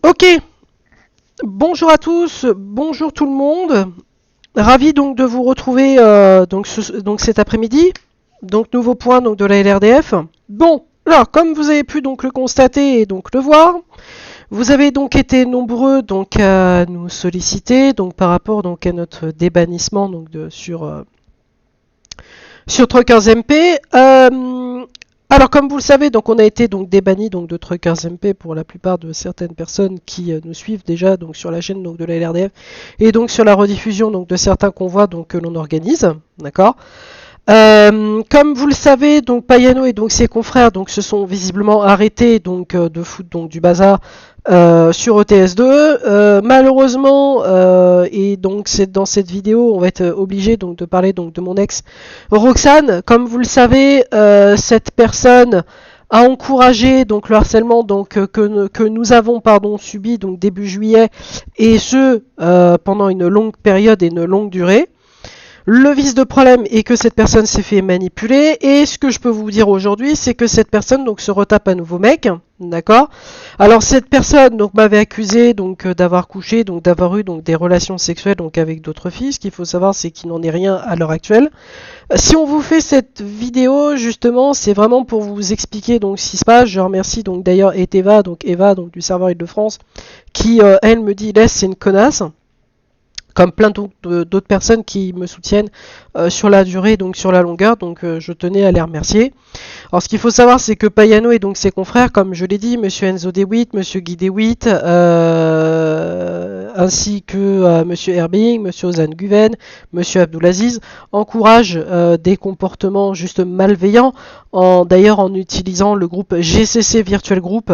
Ok, bonjour à tous, bonjour tout le monde. Ravi donc de vous retrouver donc cet après-midi. Donc nouveau point donc de la LRDF. Bon, alors comme vous avez pu donc le constater et donc le voir, vous avez donc été nombreux donc à nous solliciter donc par rapport donc à notre débannissement donc sur Truckers MP. Alors comme vous le savez, donc on a été donc débanni donc de Truckers MP pour la plupart de certaines personnes qui nous suivent déjà donc sur la chaîne donc de la LRDF et donc sur la rediffusion donc de certains convois donc que l'on organise, d'accord. Comme vous le savez, donc Payano et donc ses confrères donc se sont visiblement arrêtés donc de foutre donc du bazar sur ETS2. Malheureusement, et donc c'est dans cette vidéo, on va être obligé donc de parler donc de mon ex Roxane. Comme vous le savez, cette personne a encouragé donc le harcèlement donc que nous avons subi donc début juillet et ce pendant une longue période et une longue durée. Le vice de problème est que cette personne s'est fait manipuler et ce que je peux vous dire aujourd'hui c'est que cette personne donc se retape un nouveau mec, d'accord. Alors cette personne donc m'avait accusé donc d'avoir couché donc d'avoir eu donc des relations sexuelles donc avec d'autres filles. Ce qu'il faut savoir c'est qu'il n'en est rien à l'heure actuelle. Si on vous fait cette vidéo justement c'est vraiment pour vous expliquer donc ce qui se passe. Je remercie donc d'ailleurs Eva donc du serveur Île-de-France qui elle me dit laisse c'est une connasse, comme plein d'autres personnes qui me soutiennent sur la durée, donc sur la longueur, donc je tenais à les remercier. Alors ce qu'il faut savoir, c'est que Payano et donc ses confrères, comme je l'ai dit, Monsieur Enzo DeWitt, Monsieur Guy DeWitt, ainsi que Monsieur Herbing, Monsieur Ozan Guven, Monsieur Abdulaziz, encouragent des comportements juste malveillants, d'ailleurs en utilisant le groupe GCC Virtual Group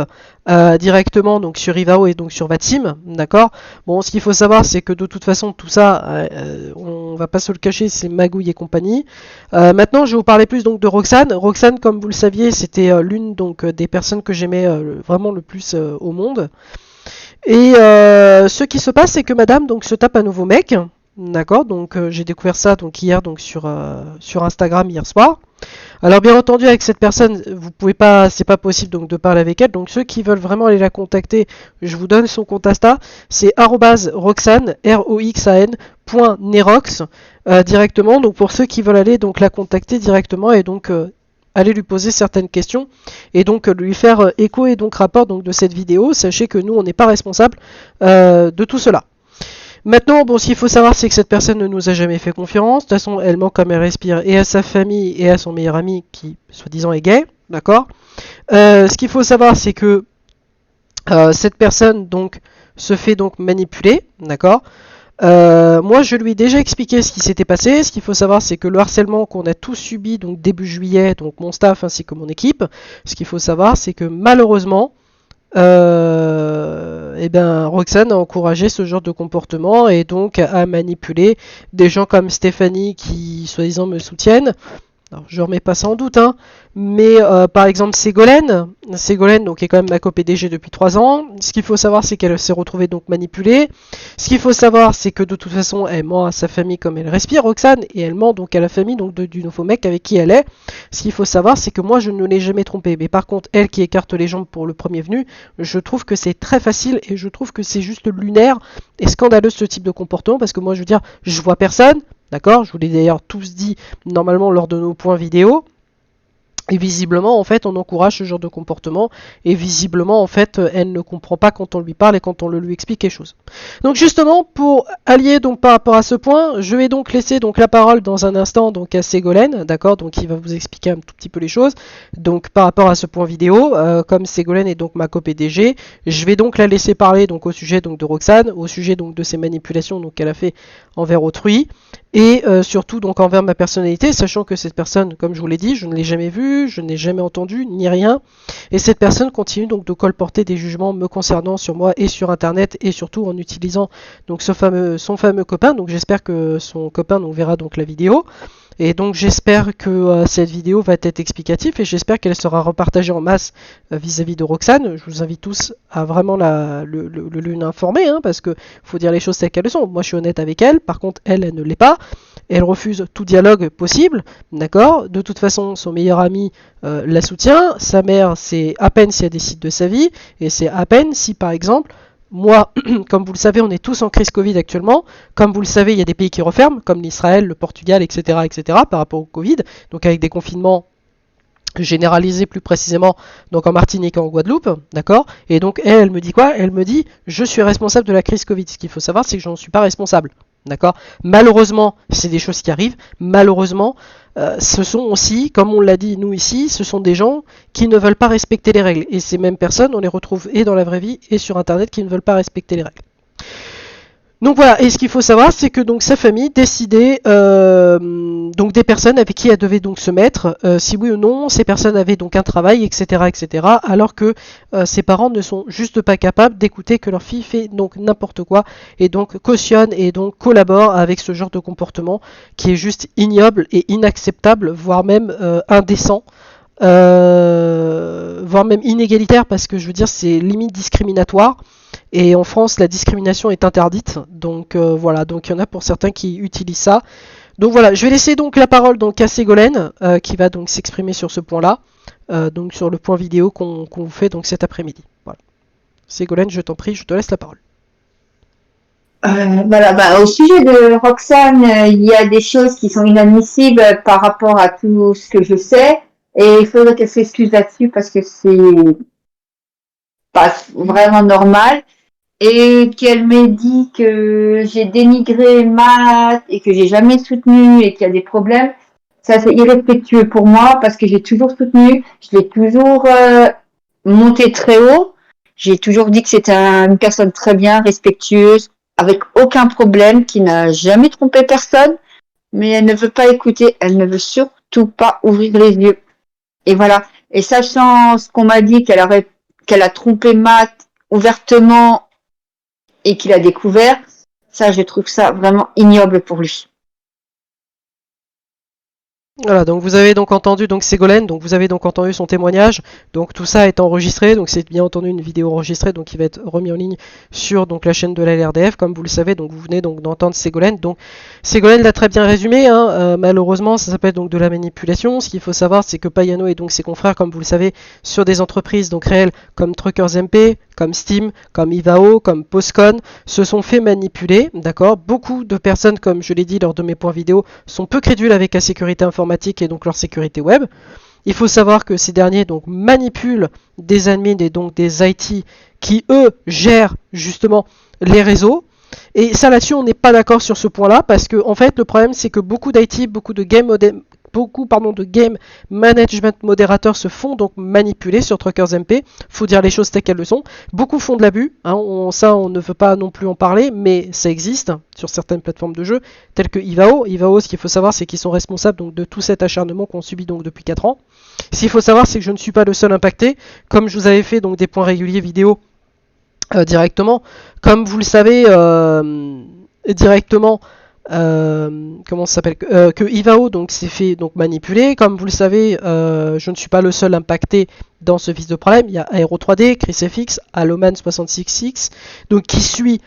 directement donc sur Ivao et donc sur Vatim, d'accord. Bon, ce qu'il faut savoir, c'est que de toute façon tout ça, on va pas se le cacher, c'est magouille et compagnie. Maintenant, je vais vous parler plus donc de Roxane. Roxane, comme vous le saviez, c'était l'une donc des personnes que j'aimais vraiment le plus au monde. Et ce qui se passe, c'est que Madame donc se tape un nouveau mec, d'accord. Donc j'ai découvert ça donc hier donc sur Instagram hier soir. Alors bien entendu avec cette personne, vous pouvez pas, c'est pas possible donc de parler avec elle. Donc ceux qui veulent vraiment aller la contacter, je vous donne son compte Insta, c'est @roxane .nerox directement. Donc pour ceux qui veulent aller donc la contacter directement et donc aller lui poser certaines questions et donc lui faire écho et donc rapport donc de cette vidéo. Sachez que nous on n'est pas responsable de tout cela. Maintenant, bon, ce qu'il faut savoir, c'est que cette personne ne nous a jamais fait confiance. De toute façon, elle ment comme elle respire et à sa famille et à son meilleur ami qui, soi-disant, est gay. D'accord. Ce qu'il faut savoir, c'est que cette personne donc se fait donc manipuler. D'accord. Moi, je lui ai déjà expliqué ce qui s'était passé. Ce qu'il faut savoir, c'est que le harcèlement qu'on a tous subi donc début juillet, donc mon staff ainsi que mon équipe, ce qu'il faut savoir, c'est que malheureusement, et ben Roxane a encouragé ce genre de comportement et donc a manipulé des gens comme Stéphanie qui soi-disant me soutiennent. Alors, je remets pas ça en doute, hein, mais par exemple Ségolène donc est quand même ma co-PDG depuis 3 ans. Ce qu'il faut savoir, c'est qu'elle s'est retrouvée donc manipulée. Ce qu'il faut savoir, c'est que de toute façon, elle ment à sa famille comme elle respire, Roxane, et elle ment donc à la famille donc du nouveau mec avec qui elle est. Ce qu'il faut savoir, c'est que moi, je ne l'ai jamais trompée. Mais par contre, elle qui écarte les jambes pour le premier venu, je trouve que c'est très facile et je trouve que c'est juste lunaire et scandaleux ce type de comportement parce que moi, je veux dire, je vois personne. D'accord, je vous l'ai d'ailleurs tous dit normalement lors de nos points vidéo. Et visiblement, en fait, on encourage ce genre de comportement. Et visiblement, en fait, elle ne comprend pas quand on lui parle et quand on lui explique quelque chose. Donc justement, pour allier donc par rapport à ce point, je vais donc laisser donc la parole dans un instant donc à Ségolène, d'accord. Donc il va vous expliquer un tout petit peu les choses. Donc par rapport à ce point vidéo, comme Ségolène est donc ma co-PDG, je vais donc la laisser parler donc au sujet donc de Roxane, au sujet donc de ces manipulations donc qu'elle a fait envers autrui. Et surtout donc envers ma personnalité, sachant que cette personne, comme je vous l'ai dit, je ne l'ai jamais vue, je n'ai jamais entendu, ni rien. Et cette personne continue donc de colporter des jugements me concernant sur moi et sur internet, et surtout en utilisant donc son fameux copain. Donc j'espère que son copain donc verra donc la vidéo. Et donc j'espère que cette vidéo va être explicative et j'espère qu'elle sera repartagée en masse vis-à-vis de Roxane. Je vous invite tous à vraiment l'informer, hein, parce que faut dire les choses telles qu'elles sont. Moi je suis honnête avec elle, par contre elle ne l'est pas. elle refuse tout dialogue possible, d'accord. De toute façon, son meilleur ami la soutient, sa mère, c'est à peine si elle décide de sa vie, et c'est à peine si, par exemple, moi, comme vous le savez, on est tous en crise Covid actuellement. Comme vous le savez, il y a des pays qui referment, comme l'Israël, le Portugal, etc., etc., par rapport au Covid, donc avec des confinements généralisé plus précisément donc en Martinique et en Guadeloupe, d'accord. Et donc elle me dit quoi? Elle me dit je suis responsable de la crise Covid. Ce qu'il faut savoir c'est que je n'en suis pas responsable, d'accord. Malheureusement c'est des choses qui arrivent. Malheureusement ce sont aussi, comme on l'a dit nous ici, ce sont des gens qui ne veulent pas respecter les règles. Et ces mêmes personnes on les retrouve et dans la vraie vie et sur internet qui ne veulent pas respecter les règles. Donc voilà, et ce qu'il faut savoir, c'est que donc sa famille décidait donc des personnes avec qui elle devait donc se mettre, si oui ou non, ces personnes avaient donc un travail, etc., etc., alors que ses parents ne sont juste pas capables d'écouter que leur fille fait donc n'importe quoi, et donc cautionne et donc collabore avec ce genre de comportement qui est juste ignoble et inacceptable, voire même indécent. Voire même inégalitaire parce que je veux dire c'est limite discriminatoire et en France la discrimination est interdite donc voilà, donc il y en a pour certains qui utilisent ça. Donc voilà, je vais laisser donc la parole donc à Ségolène qui va donc s'exprimer sur ce point là, donc sur le point vidéo qu'on fait donc cet après-midi. Voilà. Ségolène, je t'en prie, je te laisse la parole. Voilà, au sujet de Roxane, il y a des choses qui sont inadmissibles par rapport à tout ce que je sais, et il faudrait qu'elle s'excuse là-dessus parce que c'est pas vraiment normal, et qu'elle m'ait dit que j'ai dénigré Matt et que j'ai jamais soutenu et qu'il y a des problèmes. Ça, c'est irrespectueux pour moi parce que j'ai toujours soutenu, je l'ai toujours monté très haut. J'ai toujours dit que c'était une personne très bien, respectueuse, avec aucun problème, qui n'a jamais trompé personne, mais elle ne veut pas écouter, elle ne veut surtout pas ouvrir les yeux. Et voilà. Et sachant ce qu'on m'a dit qu'elle a trompé Matt ouvertement et qu'il a découvert, ça, je trouve ça vraiment ignoble pour lui. Voilà, donc vous avez donc entendu donc Ségolène, donc vous avez donc entendu son témoignage, donc tout ça est enregistré, donc c'est bien entendu une vidéo enregistrée, donc qui va être remis en ligne sur donc la chaîne de la LRDF, comme vous le savez, donc vous venez donc d'entendre Ségolène, donc Ségolène l'a très bien résumé, hein, malheureusement ça s'appelle donc de la manipulation. Ce qu'il faut savoir c'est que Payano et donc ses confrères, comme vous le savez, sur des entreprises donc réelles comme Truckers MP, comme Steam, comme Ivao, comme Postcon, se sont fait manipuler, d'accord. Beaucoup de personnes, comme je l'ai dit lors de mes points vidéo, sont peu crédules avec la sécurité informatique et donc leur sécurité web. Il faut savoir que ces derniers donc manipulent des admins et donc des IT qui eux gèrent justement les réseaux. Et ça là-dessus on n'est pas d'accord sur ce point-là parce que en fait le problème c'est que beaucoup d'IT, beaucoup de game management modérateurs se font donc manipuler sur Truckers MP. Faut dire les choses telles qu'elles le sont. Beaucoup font de l'abus, hein, ça on ne veut pas non plus en parler, mais ça existe sur certaines plateformes de jeu telles que Ivao. Ivao, ce qu'il faut savoir c'est qu'ils sont responsables donc de tout cet acharnement qu'on subit donc depuis 4 ans. Ce qu'il faut savoir c'est que je ne suis pas le seul impacté, comme je vous avais fait donc des points réguliers vidéo directement, comme vous le savez directement. Comment ça s'appelle que Ivao donc s'est fait donc manipuler. Comme vous le savez, je ne suis pas le seul impacté dans ce vice de problème. Il y a Aero 3D, ChrisFX, Aloman666, donc qui suit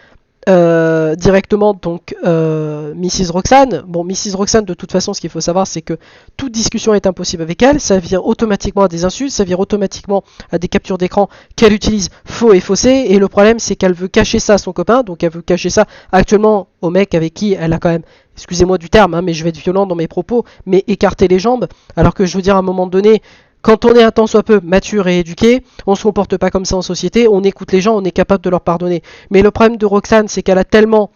directement donc Mrs. Roxane. Bon, Mrs. Roxane, de toute façon, ce qu'il faut savoir, c'est que toute discussion est impossible avec elle. Ça vire automatiquement à des insultes, ça vire automatiquement à des captures d'écran qu'elle utilise faux et faussés. Et le problème, c'est qu'elle veut cacher ça à son copain. Donc, elle veut cacher ça actuellement au mec avec qui elle a quand même, excusez-moi du terme, hein, mais je vais être violent dans mes propos, mais écarter les jambes. Alors que je veux dire, à un moment donné, quand on est un tant soit peu mature et éduqué, on se comporte pas comme ça en société, on écoute les gens, on est capable de leur pardonner. Mais le problème de Roxane, c'est qu'elle a tellement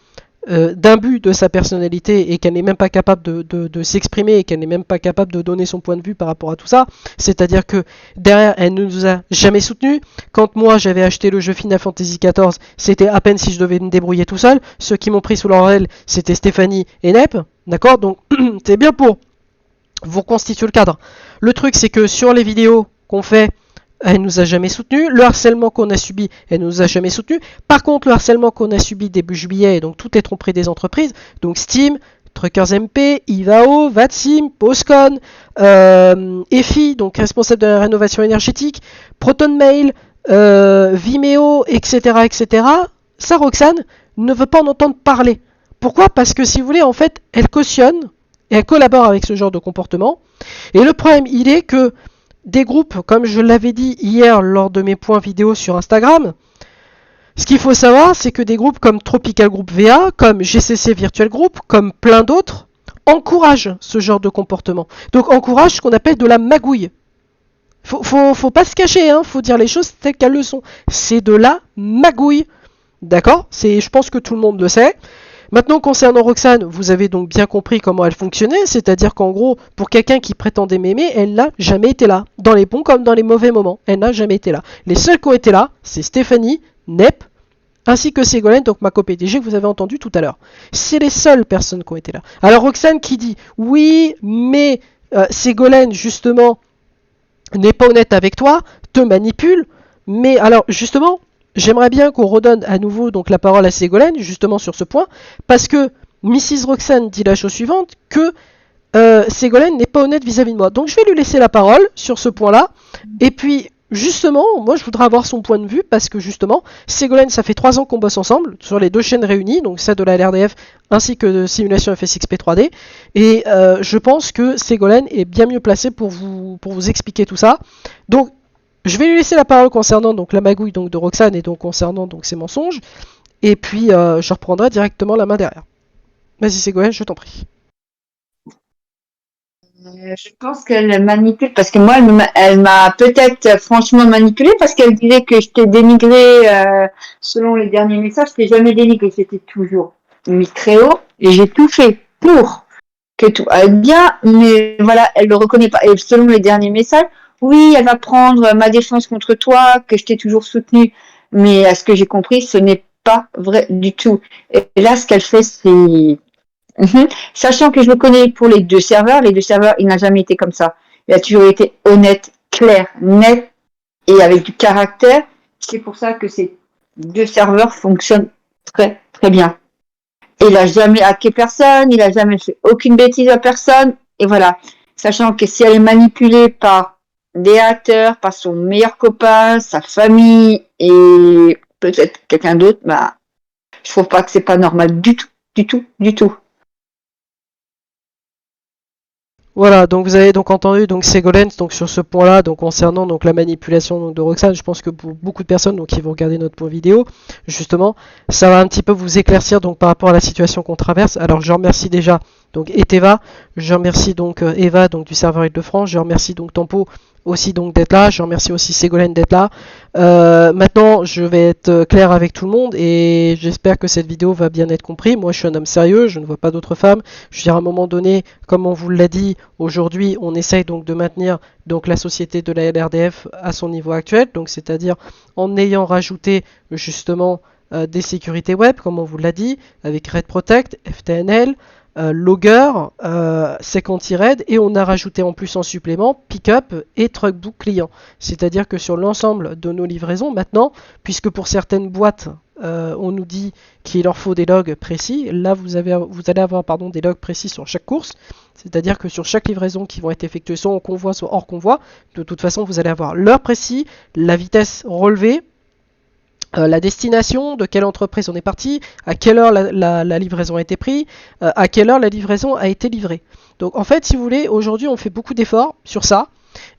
d'imbu de sa personnalité et qu'elle n'est même pas capable de s'exprimer et qu'elle n'est même pas capable de donner son point de vue par rapport à tout ça. C'est-à-dire que derrière, elle ne nous a jamais soutenus. Quand moi j'avais acheté le jeu Final Fantasy XIV, c'était à peine si je devais me débrouiller tout seul. Ceux qui m'ont pris sous leur aile, c'était Stéphanie et Nep. D'accord. Donc c'est bien pour vous reconstituer le cadre. Le truc, c'est que sur les vidéos qu'on fait, elle nous a jamais soutenu. Le harcèlement qu'on a subi, elle nous a jamais soutenu. Par contre, le harcèlement qu'on a subi début juillet, donc toutes les tromperies des entreprises, donc Steam, Truckers MP, Ivao, Vatsim, Postcon, EFI, donc responsable de la rénovation énergétique, ProtonMail, Vimeo, etc., etc. Ça, Roxane ne veut pas en entendre parler. Pourquoi? Parce que si vous voulez, en fait, elle cautionne et elle collabore avec ce genre de comportement. Et le problème, il est que des groupes, comme je l'avais dit hier lors de mes points vidéo sur Instagram, ce qu'il faut savoir, c'est que des groupes comme Tropical Group VA, comme GCC Virtual Group, comme plein d'autres, encouragent ce genre de comportement. Donc encouragent ce qu'on appelle de la magouille. Faut pas se cacher, hein, faut dire les choses telles qu'elles le sont. C'est de la magouille. D'accord? Je pense que tout le monde le sait. Maintenant, concernant Roxane, vous avez donc bien compris comment elle fonctionnait, c'est-à-dire qu'en gros, pour quelqu'un qui prétendait m'aimer, elle n'a jamais été là. Dans les bons comme dans les mauvais moments, elle n'a jamais été là. Les seuls qui ont été là, c'est Stéphanie, Nep, ainsi que Ségolène, donc ma co-PDG que vous avez entendu tout à l'heure. C'est les seules personnes qui ont été là. Alors Roxane qui dit, oui, mais Ségolène, justement, n'est pas honnête avec toi, te manipule, mais alors, justement, j'aimerais bien qu'on redonne à nouveau donc la parole à Ségolène, justement sur ce point, parce que Mrs. Roxane dit la chose suivante, que Ségolène n'est pas honnête vis-à-vis de moi. Donc je vais lui laisser la parole sur ce point-là, et puis justement, moi je voudrais avoir son point de vue, parce que justement, Ségolène, ça fait 3 ans qu'on bosse ensemble, sur les 2 chaînes réunies, donc celle de la LRDF, ainsi que de Simulation FSXP 3D, et je pense que Ségolène est bien mieux placée pour vous expliquer tout ça. Donc, je vais lui laisser la parole concernant donc la magouille donc, de Roxane et donc concernant donc ses mensonges. Et puis je reprendrai directement la main derrière. Vas-y Ségolène, je t'en prie. Je pense qu'elle manipule parce que moi, elle m'a peut-être franchement manipulée parce qu'elle disait que je t'ai dénigré selon les derniers messages. Je t'ai jamais dénigré, j'étais toujours mis très haut et j'ai tout fait pour que tout aille bien, mais voilà, elle le reconnaît pas. Et selon les derniers messages, oui, elle va prendre ma défense contre toi, que je t'ai toujours soutenu, mais à ce que j'ai compris, ce n'est pas vrai du tout. Et là, ce qu'elle fait, c'est sachant que je le connais pour les deux serveurs, il n'a jamais été comme ça. Il a toujours été honnête, clair, net et avec du caractère. C'est pour ça que ces 2 serveurs fonctionnent très, très bien. Et il a jamais hacké personne, il a jamais fait aucune bêtise à personne. Et voilà. Sachant que si elle est manipulée par des hackers, par son meilleur copain, sa famille et peut-être quelqu'un d'autre, bah, je trouve pas que c'est pas normal du tout, du tout, du tout. Voilà, donc vous avez donc entendu donc Ségolène donc sur ce point-là, donc concernant donc la manipulation donc, de Roxane, je pense que pour beaucoup de personnes donc qui vont regarder notre point vidéo, justement, ça va un petit peu vous éclaircir donc par rapport à la situation qu'on traverse. Alors je remercie déjà donc Eteva, je remercie donc Eva donc du serveur Île-de-France, je remercie donc Tempo aussi donc d'être là, je remercie aussi Ségolène d'être là. Maintenant, je vais être clair avec tout le monde et j'espère que cette vidéo va bien être comprise. Moi, je suis un homme sérieux, je ne vois pas d'autres femmes. Je veux dire, à un moment donné, comme on vous l'a dit, aujourd'hui, on essaye donc de maintenir donc la société de la LRDF à son niveau actuel, donc c'est-à-dire en ayant rajouté justement des sécurités web, comme on vous l'a dit, avec Red Protect, FTNL, Logger, Second-Red, et on a rajouté en plus en supplément Pickup et Truckbook client. C'est-à-dire que sur l'ensemble de nos livraisons maintenant, puisque pour certaines boîtes on nous dit qu'il leur faut des logs précis, là vous allez avoir des logs précis sur chaque course, c'est-à-dire que sur chaque livraison qui vont être effectuées soit en convoi soit hors convoi, de toute façon vous allez avoir l'heure précise, la vitesse relevée, la destination, de quelle entreprise on est parti, à quelle heure la livraison a été prise, à quelle heure la livraison a été livrée. Donc en fait, si vous voulez, aujourd'hui on fait beaucoup d'efforts sur ça.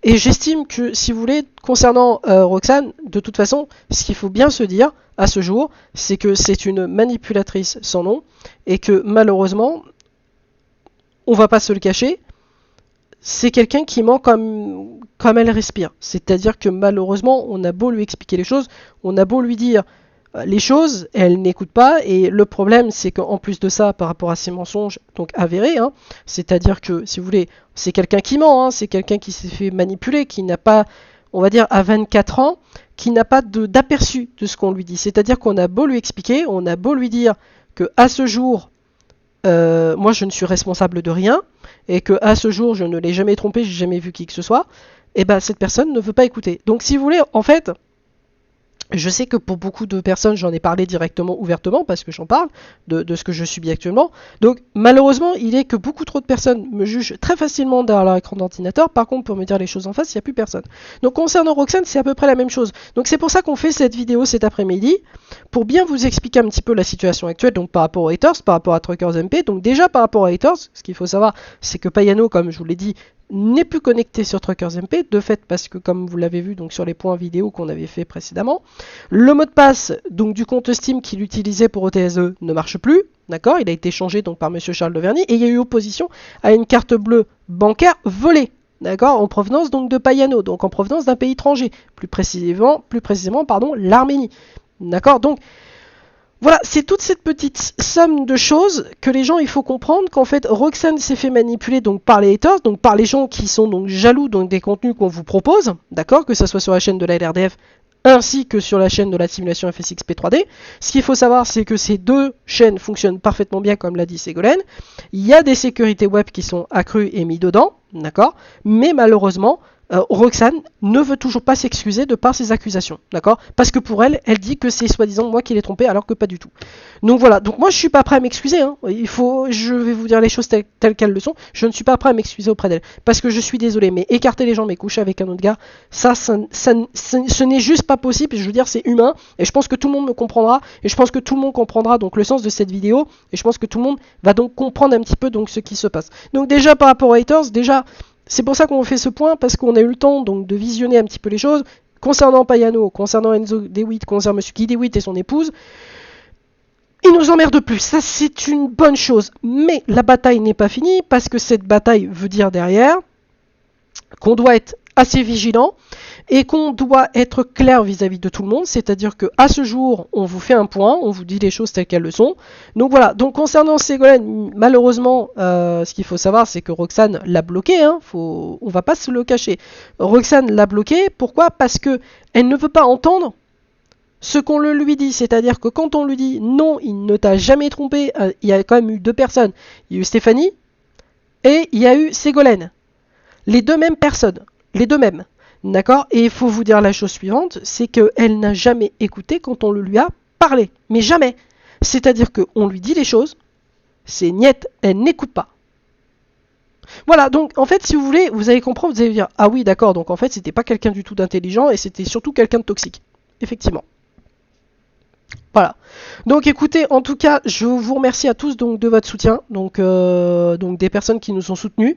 Et j'estime que, si vous voulez, concernant Roxane, de toute façon, ce qu'il faut bien se dire à ce jour, c'est que c'est une manipulatrice sans nom, et que malheureusement, on va pas se le cacher, c'est quelqu'un qui ment comme elle respire. C'est-à-dire que malheureusement, on a beau lui expliquer les choses, on a beau lui dire les choses, elle n'écoute pas. Et le problème, c'est qu'en plus de ça, par rapport à ses mensonges, donc avérés, hein, c'est-à-dire que, si vous voulez, c'est quelqu'un qui ment, hein, c'est quelqu'un qui s'est fait manipuler, qui n'a pas, on va dire, à 24 ans, qui n'a pas d'aperçu de ce qu'on lui dit. C'est-à-dire qu'on a beau lui expliquer, on a beau lui dire que à ce jour, moi je ne suis responsable de rien, et que à ce jour je ne l'ai jamais trompé, j'ai jamais vu qui que ce soit, et ben cette personne ne veut pas écouter. Donc si vous voulez, en fait, Je sais que pour beaucoup de personnes, j'en ai parlé directement, ouvertement, parce que j'en parle de ce que je subis actuellement. Donc malheureusement, il est que beaucoup trop de personnes me jugent très facilement derrière leur écran d'ordinateur. Par contre, pour me dire les choses en face, il n'y a plus personne. Donc concernant Roxane, c'est à peu près la même chose. Donc c'est pour ça qu'on fait cette vidéo cet après-midi, pour bien vous expliquer un petit peu la situation actuelle, donc par rapport aux haters, par rapport à Truckers MP. Donc déjà par rapport aux haters, ce qu'il faut savoir, c'est que Payano, comme je vous l'ai dit, n'est plus connecté sur Truckers MP, de fait parce que comme vous l'avez vu donc sur les points vidéo qu'on avait fait précédemment, le mot de passe donc du compte Steam qu'il utilisait pour OTSE ne marche plus, d'accord, il a été changé donc par Monsieur Charles Deverny et il y a eu opposition à une carte bleue bancaire volée, d'accord, en provenance donc de Payano, donc en provenance d'un pays étranger, plus précisément pardon, l'Arménie, d'accord, donc voilà, c'est toute cette petite somme de choses que les gens, il faut comprendre qu'en fait, Roxane s'est fait manipuler donc par les haters, donc par les gens qui sont donc jaloux donc des contenus qu'on vous propose, d'accord, que ce soit sur la chaîne de la LRDF ainsi que sur la chaîne de la simulation FSXP 3D. Ce qu'il faut savoir, c'est que ces deux chaînes fonctionnent parfaitement bien, comme l'a dit Ségolène. Il y a des sécurités web qui sont accrues et mis dedans, d'accord, mais malheureusement, Roxane ne veut toujours pas s'excuser de par ses accusations, d'accord? Parce que pour elle, elle dit que c'est soi-disant moi qui l'ai trompée, alors que pas du tout. Donc voilà, donc moi je suis pas prêt à m'excuser, hein. Je vais vous dire les choses telles qu'elles le sont, je ne suis pas prêt à m'excuser auprès d'elle, parce que je suis désolé, mais écarter les jambes et coucher avec un autre gars, ce n'est juste pas possible, je veux dire c'est humain, et je pense que tout le monde me comprendra, et je pense que tout le monde comprendra donc le sens de cette vidéo, et je pense que tout le monde va donc comprendre un petit peu donc ce qui se passe. Donc déjà par rapport aux haters, déjà c'est pour ça qu'on fait ce point, parce qu'on a eu le temps donc de visionner un petit peu les choses. Concernant Payano, concernant Enzo DeWitt, concernant M. Guy DeWitt et son épouse, ils nous emmerdent plus. Ça, c'est une bonne chose. Mais la bataille n'est pas finie, parce que cette bataille veut dire derrière qu'on doit être assez vigilant et qu'on doit être clair vis-à-vis de tout le monde, c'est-à-dire qu'à ce jour, on vous fait un point, on vous dit les choses telles qu'elles le sont. Donc voilà, donc concernant Ségolène, malheureusement, ce qu'il faut savoir, c'est que Roxane l'a bloqué, hein, on va pas se le cacher. Roxane l'a bloqué, pourquoi? Parce que elle ne veut pas entendre ce qu'on le lui dit, c'est-à-dire que quand on lui dit non, il ne t'a jamais trompé, il y a quand même eu deux personnes, il y a eu Stéphanie et il y a eu Ségolène. Les deux mêmes personnes, les deux mêmes. D'accord? Et il faut vous dire la chose suivante, c'est qu'elle n'a jamais écouté quand on le lui a parlé. Mais jamais. C'est-à-dire qu'on lui dit les choses, c'est niette, elle n'écoute pas. Voilà, donc en fait, si vous voulez, vous allez comprendre, vous allez dire, ah oui, d'accord, donc en fait, c'était pas quelqu'un du tout d'intelligent et c'était surtout quelqu'un de toxique. Effectivement. Voilà. Donc écoutez, en tout cas, je vous remercie à tous donc de votre soutien, donc des personnes qui nous ont soutenus.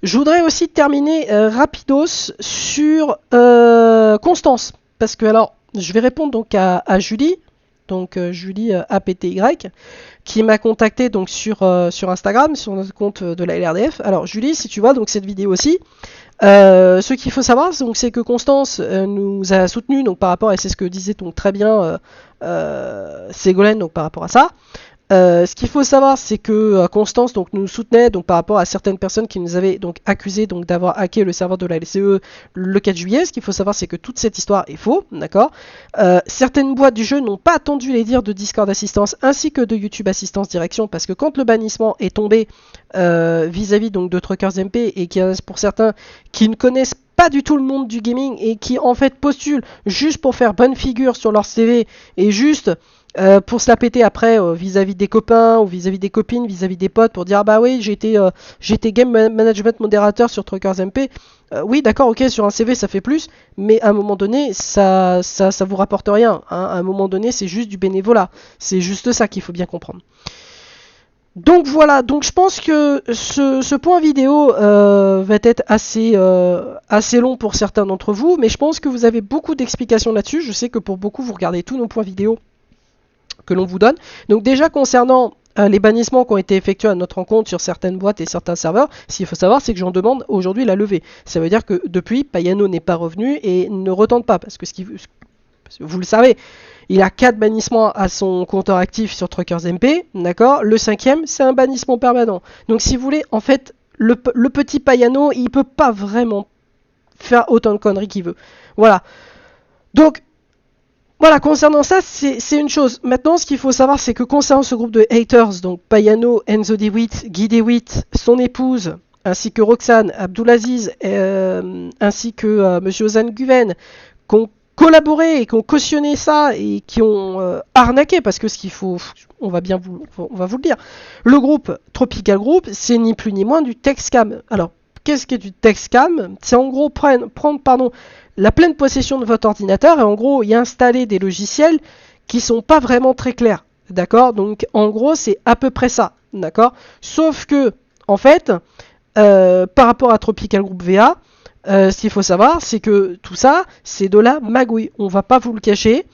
Je voudrais aussi terminer rapidos sur Constance, parce que alors, je vais répondre donc à Julie, donc Julie APTY, qui m'a contacté donc sur Instagram, sur notre compte de la LRDF. Alors Julie, si tu vois donc cette vidéo aussi, ce qu'il faut savoir, donc, c'est que Constance nous a soutenus donc par rapport, et c'est ce que disait donc très bien Ségolène donc par rapport à ça. Ce qu'il faut savoir, c'est que Constance donc nous soutenait donc par rapport à certaines personnes qui nous avaient donc accusé donc d'avoir hacké le serveur de la LCE le 4 juillet. Ce qu'il faut savoir, c'est que toute cette histoire est faux, d'accord. Certaines boîtes du jeu n'ont pas attendu les dires de Discord Assistance ainsi que de YouTube Assistance Direction, parce que quand le bannissement est tombé vis-à-vis donc de Truckers MP, et qu'il y en a pour certains qui ne connaissent pas du tout le monde du gaming et qui en fait postulent juste pour faire bonne figure sur leur CV et juste pour se la péter après vis-à-vis des copains ou vis-à-vis des copines, vis-à-vis des potes, pour dire ah bah oui j'étais game management modérateur sur Truckers MP. Oui d'accord, ok, sur un CV ça fait plus, mais à un moment donné ça vous rapporte rien, hein. À un moment donné c'est juste du bénévolat, c'est juste ça qu'il faut bien comprendre. Donc voilà, donc je pense que ce point vidéo va être assez long pour certains d'entre vous, mais je pense que vous avez beaucoup d'explications là-dessus. Je sais que pour beaucoup vous regardez tous nos points vidéo que l'on vous donne. Donc déjà concernant les bannissements qui ont été effectués à notre encontre sur certaines boîtes et certains serveurs, ce qu'il faut savoir, c'est que j'en demande aujourd'hui la levée. Ça veut dire que depuis, Payano n'est pas revenu et ne retente pas, parce que vous le savez, il a 4 bannissements à son compteur actif sur Truckers MP, d'accord. Le 5e, c'est un bannissement permanent. Donc si vous voulez, en fait, le petit Payano, il peut pas vraiment faire autant de conneries qu'il veut. Voilà. Donc, voilà, concernant ça, c'est une chose. Maintenant, ce qu'il faut savoir, c'est que concernant ce groupe de haters, donc Payano, Enzo DeWitt, Guy DeWitt, son épouse, ainsi que Roxane, Abdulaziz, ainsi que Monsieur Ozan Guven, collaboré et qui ont cautionné ça et qui ont arnaqué, parce que ce qu'il faut, on va vous le dire, le groupe Tropical Group, c'est ni plus ni moins du TechScam. Alors, qu'est-ce qu'est du TechScam? C'est en gros prendre la pleine possession de votre ordinateur et en gros y installer des logiciels qui sont pas vraiment très clairs. D'accord? Donc en gros c'est à peu près ça. D'accord? Sauf que, en fait, par rapport à Tropical Group VA, ce qu'il faut savoir, c'est que tout ça, c'est de la magouille. On va pas vous le cacher.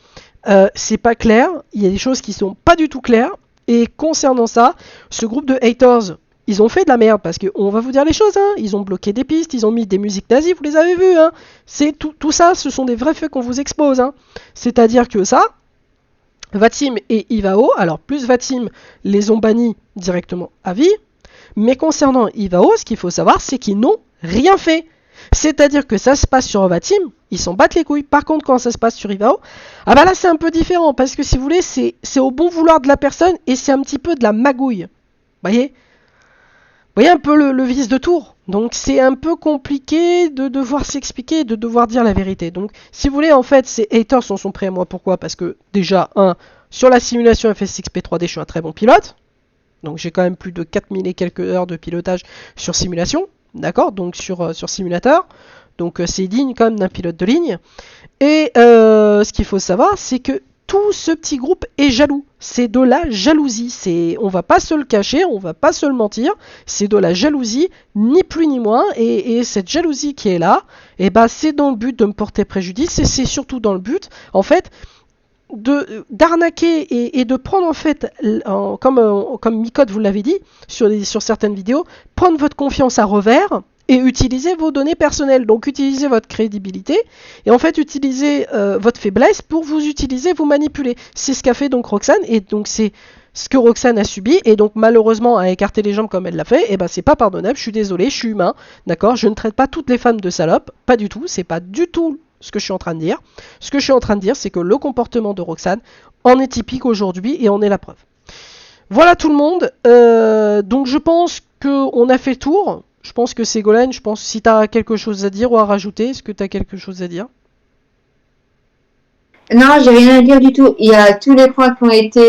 C'est pas clair. Il y a des choses qui sont pas du tout claires. Et concernant ça, ce groupe de haters, ils ont fait de la merde parce qu'on va vous dire les choses. Hein. Ils ont bloqué des pistes, ils ont mis des musiques nazies, vous les avez vues. Hein. C'est tout ça, ce sont des vrais faits qu'on vous expose. Hein. C'est-à-dire que ça, Vatim et Ivao, alors plus Vatim, les ont bannis directement à vie. Mais concernant Ivao, ce qu'il faut savoir, c'est qu'ils n'ont rien fait. C'est-à-dire que ça se passe sur Vatim, ils s'en battent les couilles. Par contre, quand ça se passe sur Ivao, ah bah là c'est un peu différent, parce que si vous voulez, c'est au bon vouloir de la personne et c'est un petit peu de la magouille. Vous voyez un peu le vice de tour. Donc c'est un peu compliqué de devoir s'expliquer et de devoir dire la vérité. Donc si vous voulez, en fait, ces haters sont prêts à moi. Pourquoi? Parce que déjà, sur la simulation FSX-P3D, je suis un très bon pilote. Donc j'ai quand même plus de 4000 et quelques heures de pilotage sur simulation. D'accord? Donc sur simulateur. Donc c'est digne quand même d'un pilote de ligne. Et ce qu'il faut savoir, c'est que tout ce petit groupe est jaloux. C'est de la jalousie. On va pas se le cacher, on va pas se le mentir. C'est de la jalousie, ni plus ni moins. Et cette jalousie qui est là, et bah, c'est dans le but de me porter préjudice. Et c'est surtout dans le but, en fait, d'arnaquer et de prendre en fait, comme Micode vous l'avait dit sur certaines vidéos, prendre votre confiance à revers et utiliser vos données personnelles. Donc utilisez votre crédibilité et en fait utiliser votre faiblesse pour vous manipuler. C'est ce qu'a fait donc Roxane et donc c'est ce que Roxane a subi et donc malheureusement a écarté les jambes comme elle l'a fait. Et ben c'est pas pardonnable. Je suis désolé, je suis humain, d'accord. Je ne traite pas toutes les femmes de salopes, pas du tout. C'est pas du tout ce que je suis en train de dire. Ce que je suis en train de dire, c'est que le comportement de Roxane en est typique aujourd'hui et en est la preuve. Voilà tout le monde. Donc je pense qu'on a fait le tour. Je pense que Ségolène, je pense si tu as quelque chose à dire ou à rajouter, est-ce que tu as quelque chose à dire? Non, j'ai rien à dire du tout. Il y a tous les points qui ont été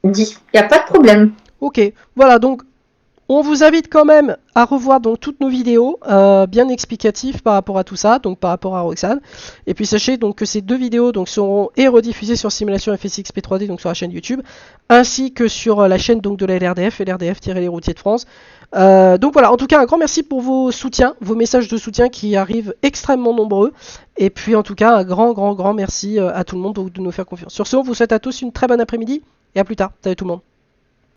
dit. Il n'y a pas de problème. Ok, voilà, donc on vous invite quand même à revoir donc toutes nos vidéos bien explicatives par rapport à tout ça, donc par rapport à Roxane. Et puis sachez donc que ces deux vidéos donc seront rediffusées sur Simulation FSX P3D donc sur la chaîne YouTube, ainsi que sur la chaîne donc de la LRDF, LRDF-les routiers de France. Donc voilà, en tout cas un grand merci pour vos soutiens, vos messages de soutien qui arrivent extrêmement nombreux. Et puis en tout cas un grand merci à tout le monde de nous faire confiance. Sur ce, on vous souhaite à tous une très bonne après-midi et à plus tard. Salut tout le monde.